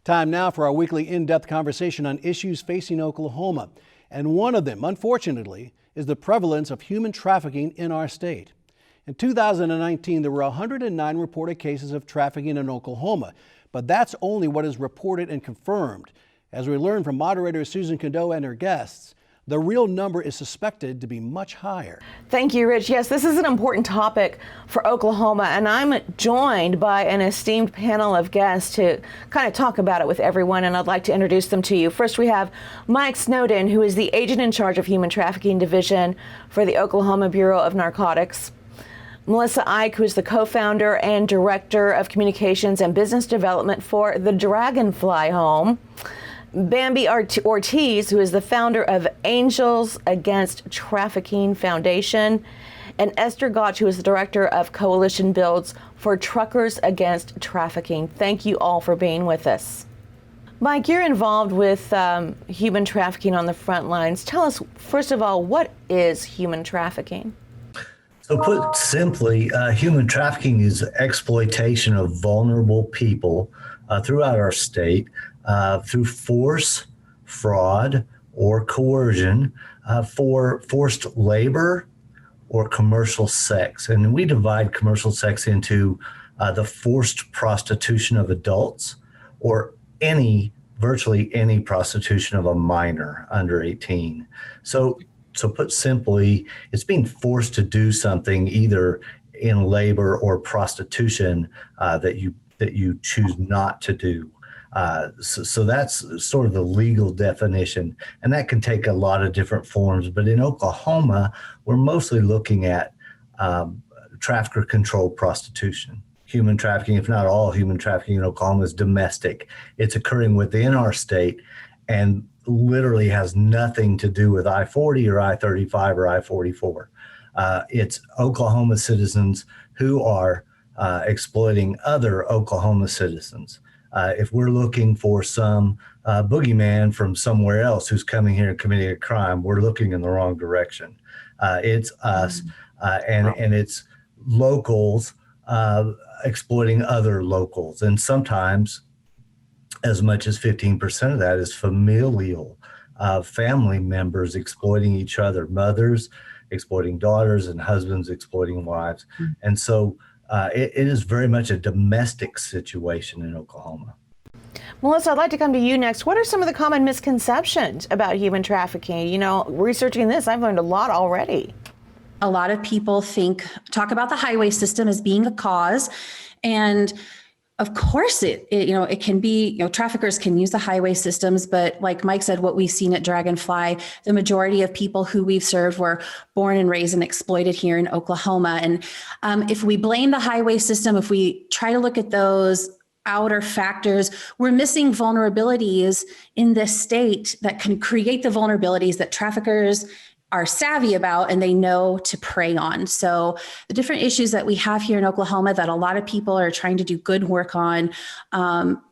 Time now for our weekly in-depth conversation on issues facing Oklahoma. And one of them, unfortunately, is the prevalence of human trafficking in our state. In 2019, there were 109 reported cases of trafficking in Oklahoma, but that's only what is reported and confirmed. As we learned from Moderator Susan Cadot and her guests, the real number is suspected to be much higher. Thank you, Rich. Yes, this is an important topic for Oklahoma, and I'm joined by an esteemed panel of guests to kind of talk about it with everyone, and I'd like to introduce them to you. First, we have Mike Snowden, who is the agent in charge of Human Trafficking Division for the Oklahoma Bureau of Narcotics. Melissa Ike, who is the co-founder and director of communications and business development for the Dragonfly Home. Bambi Ortiz, who is the founder of Angels Against Trafficking Foundation, and Esther Gotch, who is the director of Coalition Builds for Truckers Against Trafficking. Thank you all for being with us. Mike, you're involved with human trafficking on the front lines. Tell us, first of all, what is human trafficking? So put simply, human trafficking is exploitation of vulnerable people throughout our state through force, fraud, or coercion for forced labor or commercial sex. And we divide commercial sex into the forced prostitution of adults or virtually any prostitution of a minor under 18. So put simply, it's being forced to do something either in labor or prostitution that you choose not to do. So that's sort of the legal definition, and that can take a lot of different forms. But in Oklahoma, we're mostly looking at trafficker-controlled prostitution. Human trafficking, if not all human trafficking in Oklahoma, is domestic. It's occurring within our state and literally has nothing to do with I-40 or I-35 or I-44. It's Oklahoma citizens who are exploiting other Oklahoma citizens. If we're looking for some boogeyman from somewhere else who's coming here and committing a crime, we're looking in the wrong direction. It's us and it's locals exploiting other locals. And sometimes as much as 15% of that is familial, family members exploiting each other, mothers exploiting daughters and husbands exploiting wives. And so it is very much a domestic situation in Oklahoma. Melissa, I'd like to come to you next. What are some of the common misconceptions about human trafficking? You know, researching this, I've learned a lot already. A lot of people talk about the highway system as being a cause, and of course it can be, traffickers can use the highway systems, but like Mike said, what we've seen at Dragonfly, the majority of people who we've served were born and raised and exploited here in Oklahoma. And if we blame the highway system, if we try to look at those outer factors, we're missing vulnerabilities in this state that can create the vulnerabilities that traffickers are savvy about and they know to prey on. So the different issues that we have here in Oklahoma that a lot of people are trying to do good work on,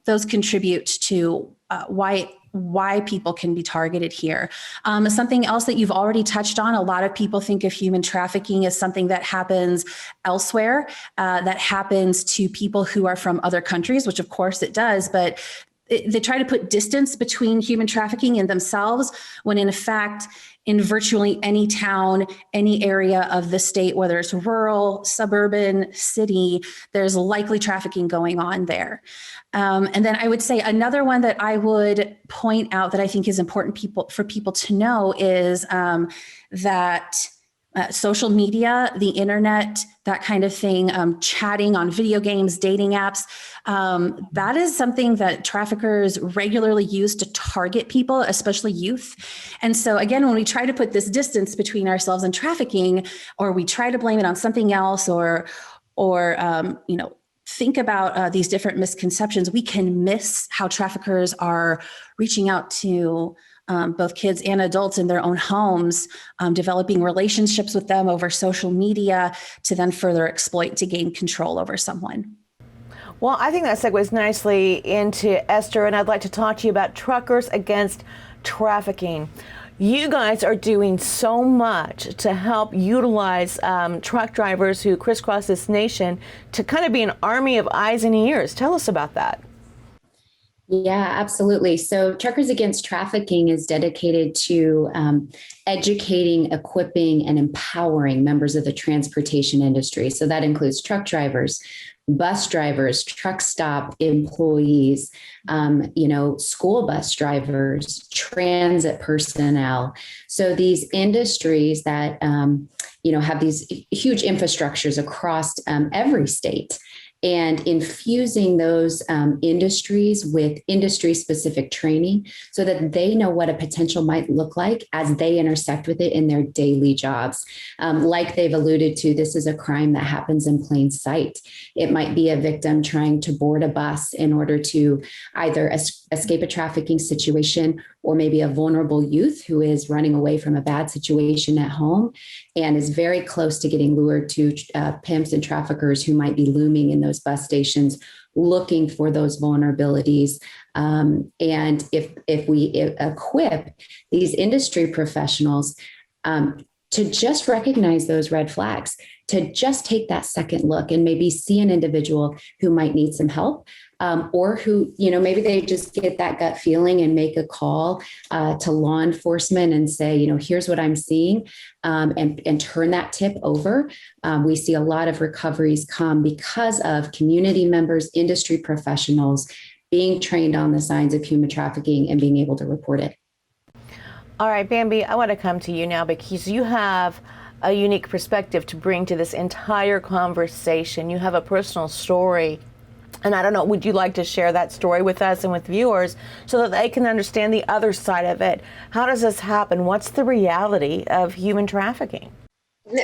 those contribute to why people can be targeted here. Something else that you've already touched on, a lot of people think of human trafficking as something that happens elsewhere, that happens to people who are from other countries, which of course it does, but they try to put distance between human trafficking and themselves, when in fact, in virtually any town, any area of the state, whether it's rural, suburban, city, there's likely trafficking going on there. And then I would say another one that I would point out that I think is important for people to know is that social media, the internet, that kind of thing, chatting on video games, dating apps, that is something that traffickers regularly use to target people, especially youth. And so again, when we try to put this distance between ourselves and trafficking, or we try to blame it on something else, or think about these different misconceptions, we can miss how traffickers are reaching out to both kids and adults in their own homes, developing relationships with them over social media to then further exploit to gain control over someone. Well, I think that segues nicely into Esther, and I'd like to talk to you about Truckers Against Trafficking. You guys are doing so much to help utilize truck drivers who crisscross this nation to kind of be an army of eyes and ears. Tell us about that. Yeah, absolutely. So Truckers Against Trafficking is dedicated to educating, equipping, and empowering members of the transportation industry. So that includes truck drivers, bus drivers, truck stop employees, school bus drivers, transit personnel. So these industries that, have these huge infrastructures across every state, and infusing those industries with industry specific training so that they know what a potential might look like as they intersect with it in their daily jobs. Like they've alluded to, this is a crime that happens in plain sight. It might be a victim trying to board a bus in order to either escape a trafficking situation, or maybe a vulnerable youth who is running away from a bad situation at home and is very close to getting lured to pimps and traffickers who might be looming in those bus stations looking for those vulnerabilities. And if we equip these industry professionals to just recognize those red flags, to just take that second look and maybe see an individual who might need some help, or who, maybe they just get that gut feeling and make a call to law enforcement and say, here's what I'm seeing, and turn that tip over. We see a lot of recoveries come because of community members, industry professionals being trained on the signs of human trafficking and being able to report it. All right, Bambi, I want to come to you now because you have a unique perspective to bring to this entire conversation. You have a personal story. And I don't know, would you like to share that story with us and with viewers so that they can understand the other side of it? How does this happen? What's the reality of human trafficking?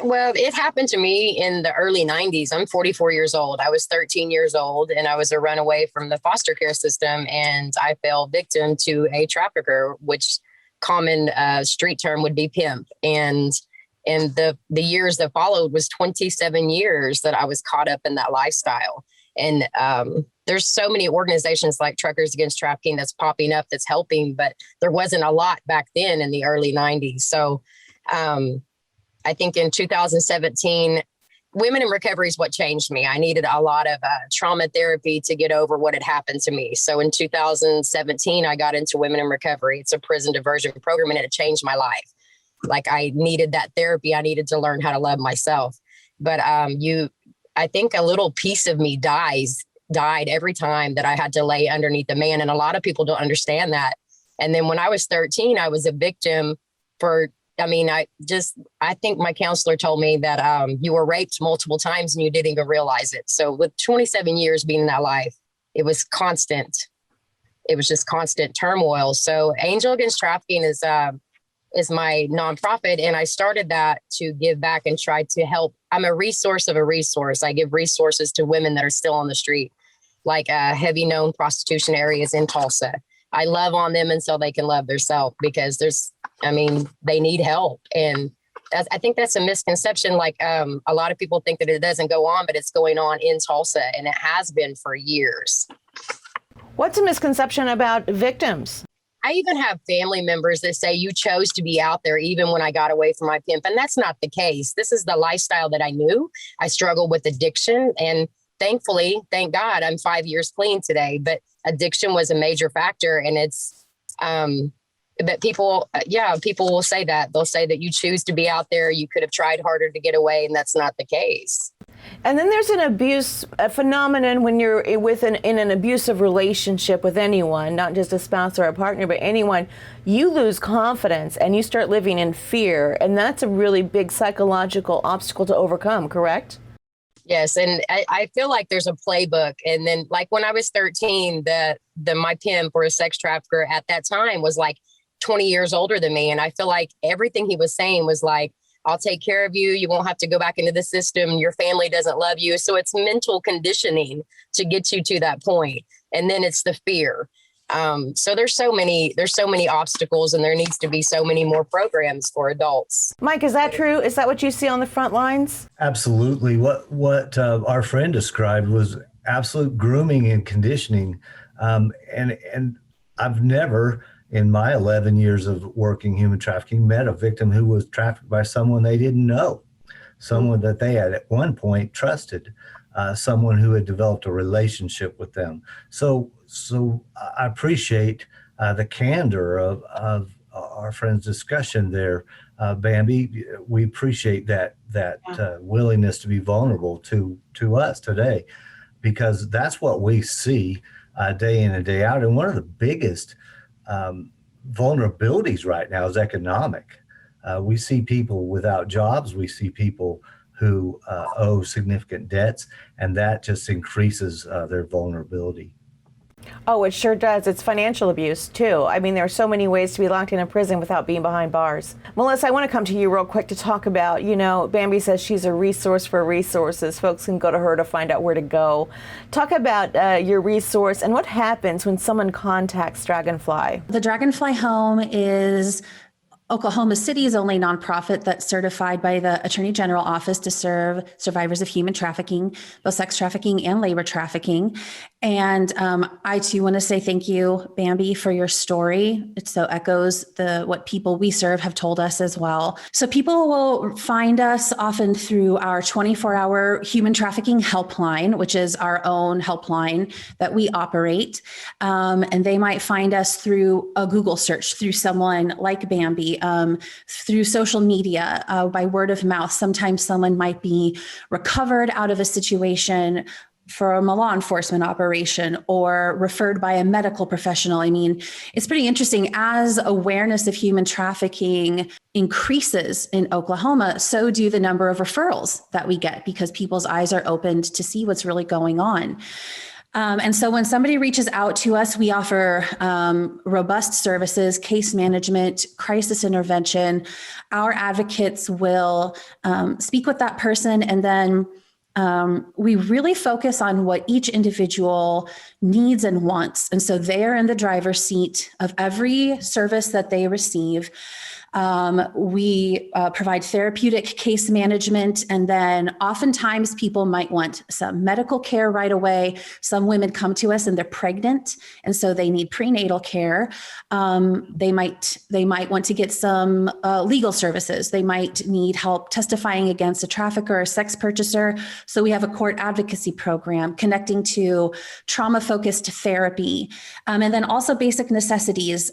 Well, it happened to me in the early 90s. I'm 44 years old. I was 13 years old and I was a runaway from the foster care system, and I fell victim to a trafficker, which common street term would be pimp. And the years that followed was 27 years that I was caught up in that lifestyle. And there's so many organizations like Truckers Against Trafficking that's popping up that's helping, but there wasn't a lot back then in the early 90s. So I think in 2017, Women in Recovery is what changed me. I needed a lot of trauma therapy to get over what had happened to me. So in 2017, I got into Women in Recovery. It's a prison diversion program, and it changed my life. Like, I needed that therapy. I needed to learn how to love myself. But I think a little piece of me died every time that I had to lay underneath a man. And a lot of people don't understand that. And then when I was 13, I was a victim I think my counselor told me that you were raped multiple times and you didn't even realize it. So with 27 years being in that life, it was constant. It was just constant turmoil. So Angel Against Trafficking is my nonprofit, and I started that to give back and try to help. I'm a resource of a resource. I give resources to women that are still on the street, like heavy known prostitution areas in Tulsa. I love on them until they can love themselves, because they need help. And I think that's a misconception. Like a lot of people think that it doesn't go on, but it's going on in Tulsa, and it has been for years. What's a misconception about victims? I even have family members that say you chose to be out there even when I got away from my pimp. And that's not the case. This is the lifestyle that I knew. I struggled with addiction, and thankfully, thank God, I'm 5 years clean today. But addiction was a major factor. And it's, but people will say that. They'll say that you choose to be out there. You could have tried harder to get away. And that's not the case. And then there's a phenomenon when you're in an abusive relationship with anyone, not just a spouse or a partner, but anyone, you lose confidence and you start living in fear. And that's a really big psychological obstacle to overcome, correct? Yes. And I feel like there's a playbook. And then, like, when I was 13, my pimp, or a sex trafficker at that time, was like 20 years older than me. And I feel like everything he was saying was like, I'll take care of you. You won't have to go back into the system. Your family doesn't love you. So it's mental conditioning to get you to that point. And then it's the fear. So there's so many obstacles, and there needs to be so many more programs for adults. Mike, is that true? Is that what you see on the front lines? Absolutely. What our friend described was absolute grooming and conditioning. And I've never, in my 11 years of working human trafficking, met a victim who was trafficked by someone they didn't know, someone that they had at one point trusted, someone who had developed a relationship with them. So So I appreciate the candor of our friend's discussion there, Bambi. We appreciate that willingness to be vulnerable to us today, because that's what we see day in and day out. And one of the biggest vulnerabilities right now is economic. We see people without jobs. We see people who owe significant debts, and that just increases their vulnerability. Oh, it sure does. It's financial abuse, too. I mean, there are so many ways to be locked in a prison without being behind bars. Melissa, I want to come to you real quick to talk about, Bambi says she's a resource for resources. Folks can go to her to find out where to go. Talk about your resource and what happens when someone contacts Dragonfly. The Dragonfly Home is Oklahoma City's only nonprofit that's certified by the Attorney General Office to serve survivors of human trafficking, both sex trafficking and labor trafficking. And I too want to say thank you, Bambi, for your story. It so echoes what people we serve have told us as well. So people will find us often through our 24-hour human trafficking helpline, which is our own helpline that we operate. And they might find us through a Google search, through someone like Bambi, through social media, by word of mouth. Sometimes someone might be recovered out of a situation from a law enforcement operation or referred by a medical professional. I mean, it's pretty interesting. As awareness of human trafficking increases in Oklahoma, so do the number of referrals that we get, because people's eyes are opened to see what's really going on. And so when somebody reaches out to us, we offer robust services, case management, crisis intervention. Our advocates will speak with that person, and then we really focus on what each individual needs and wants. And so they're in the driver's seat of every service that they receive. We provide therapeutic case management, and then oftentimes people might want some medical care right away. Some women come to us and they're pregnant, and so they need prenatal care. They might want to get some legal services. They might need help testifying against a trafficker or sex purchaser. So we have a court advocacy program connecting to trauma-focused therapy, and then also basic necessities.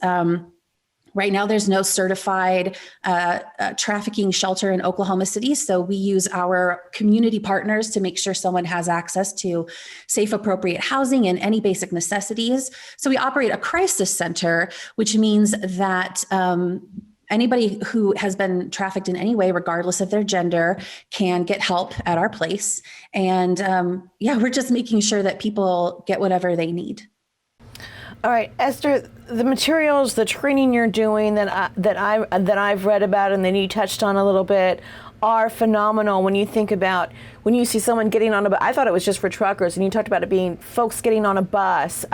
Right now, there's no certified trafficking shelter in Oklahoma City, so we use our community partners to make sure someone has access to safe, appropriate housing and any basic necessities. So we operate a crisis center, which means that anybody who has been trafficked in any way, regardless of their gender, can get help at our place. And we're just making sure that people get whatever they need. All right, Esther, the materials, the training you're doing that I've read about and then you touched on a little bit are phenomenal. When you see someone getting on a bus, I thought it was just for truckers, and you talked about it being folks getting on a bus.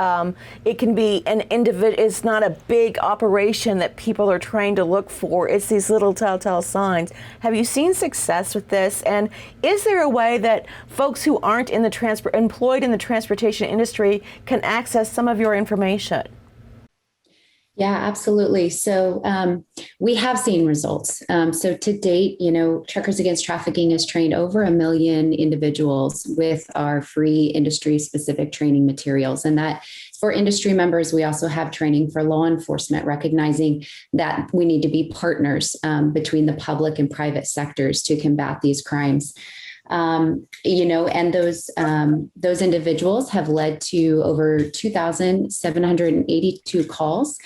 It can be an individual. It's not a big operation that people are trained to look for. It's these little telltale signs. Have you seen success with this? And is there a way that folks who aren't in the employed in the transportation industry can access some of your information? Yeah, absolutely. So we have seen results. So to date, Truckers Against Trafficking has trained over 1 million individuals with our free industry-specific training materials. And that for industry members, we also have training for law enforcement, recognizing that we need to be partners between the public and private sectors to combat these crimes. And those individuals have led to over 2,782 calls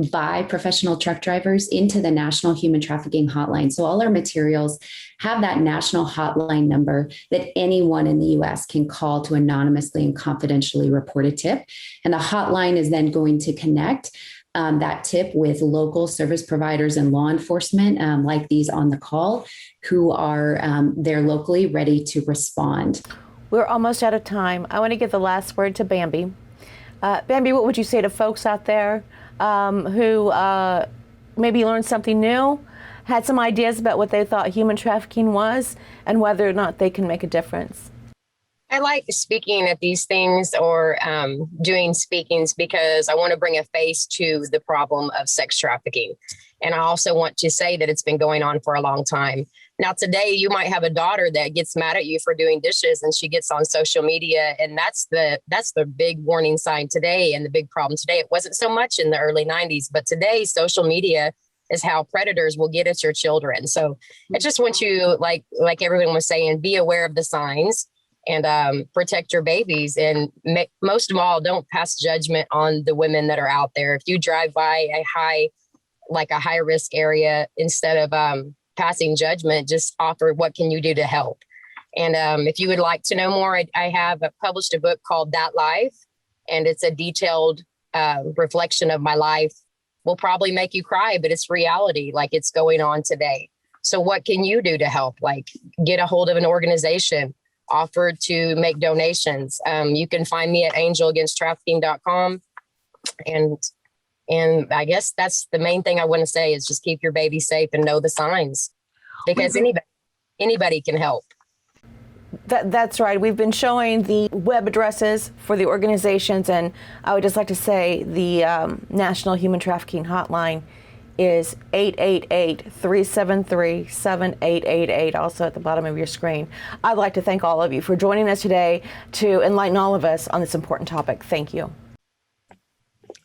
by professional truck drivers into the National Human Trafficking Hotline. So all our materials have that national hotline number that anyone in the U.S. can call to anonymously and confidentially report a tip. And the hotline is then going to connect that tip with local service providers and law enforcement like these on the call, who are there locally ready to respond. We're almost out of time. I want to give the last word to Bambi. Bambi, what would you say to folks out there who maybe learned something new, had some ideas about what they thought human trafficking was, and whether or not they can make a difference? I like speaking at these things or doing speakings because I want to bring a face to the problem of sex trafficking. And I also want to say that it's been going on for a long time. Now, today you might have a daughter that gets mad at you for doing dishes and she gets on social media. And that's the big warning sign today and the big problem today. It wasn't so much in the early 90s, but today social media is how predators will get at your children. So I just want you, like everyone was saying, be aware of the signs and protect your babies. And most of all, don't pass judgment on the women that are out there. If you drive by a high risk area, instead of passing judgment, just offer what can you do to help. And if you would like to know more, I have published a book called That Life, and it's a detailed reflection of my life. Will probably make you cry, but it's reality, like it's going on today. So what can you do to help? Like get a hold of an organization, offer to make donations. You can find me at angelagainsttrafficking.com. And I guess that's the main thing I want to say is just keep your baby safe and know the signs, because anybody can help. That's right. We've been showing the web addresses for the organizations, and I would just like to say the National Human Trafficking Hotline is 888-373-7888, also at the bottom of your screen. I'd like to thank all of you for joining us today to enlighten all of us on this important topic. Thank you.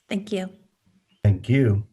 Thank you. Thank you.